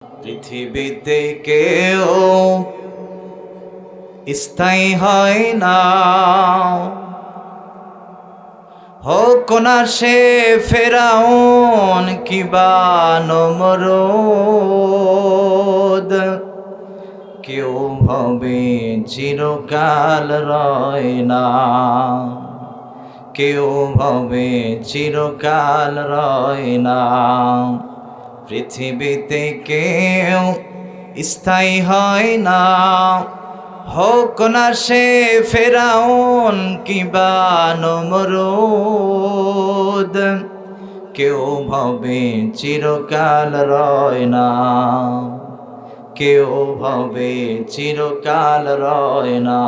পৃথিবীতে কেউ স্থায়ী হয় না, হোক না সে ফেরাউন কিবা নমরুদ। কেউ ভাবে চিরকাল রয় না, কেউ ভাবে চিরকাল রয় না। পৃথিবীতে কেউ স্থায়ী হয় না, হোক না সে ফেরাউন কিবা নমরুদ। কেউ ভাবে চিরকাল রয় না, কেউ ভাবে চিরকাল রয় না।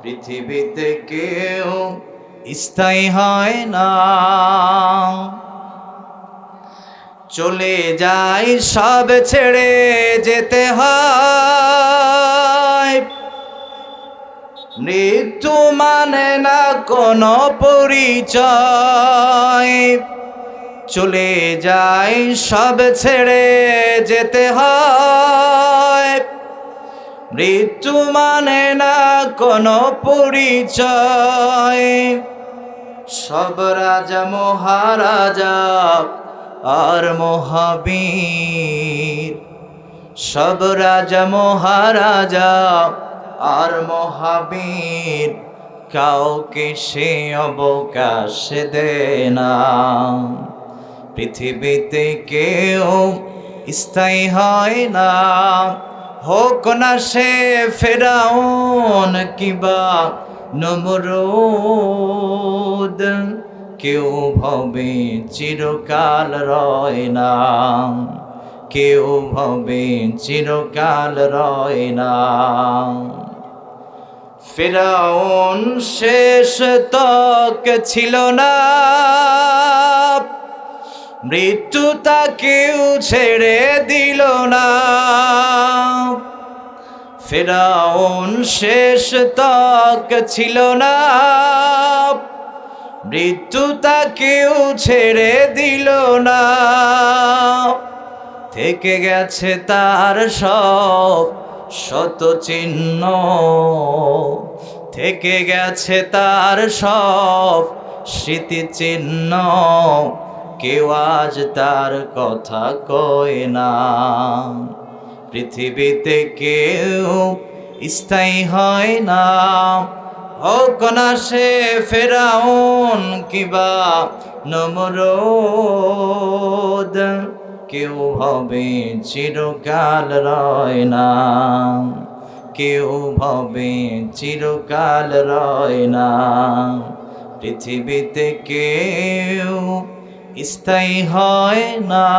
পৃথিবীতে কেউ স্থায়ী হয় না, চলে যায় সব ছেড়ে যেতে হয়। মৃত্যু মানে না কোনো পরিচয়, চলে যায় সব ছেড়ে যেতে হয়। মৃত্যু মানে না কোনো পরিচয়। সব রাজা মহারাজা আর মহাবীর, সব রাজা মহারাজা আর মহাবীর, কাউকে সে অবকাশ দেয় না। পৃথিবীতে কেউ স্থায়ী হয় না, হোক না সে ফেরাউন কিবা নমরুদ। কেউ ভাবে চিরকাল রয় না, কেউ ভাবে চিরকাল রয় না। ফেরাউন শেষ তক ছিল না, মৃত্যু তাকেও ছেড়ে দিল না। ফেরাউন শেষ তক ছিল না, মৃত্যু তাকেও ছেড়ে দিল না। থেকে গেছে তার সব শত চিহ্ন, থেকে গেছে তার সব স্মৃতিচিহ্ন। কেউ আজ তার কথা কয় না। পৃথিবীতে কেউ স্থায়ী হয় না, হোক না সে ফেরাউন কিবা নমরুদ। কেউ ভাবে চিরকাল রয় না, কেউ ভাবে চিরকাল রয় না। পৃথিবীতে কেউ স্থায়ী হয় না।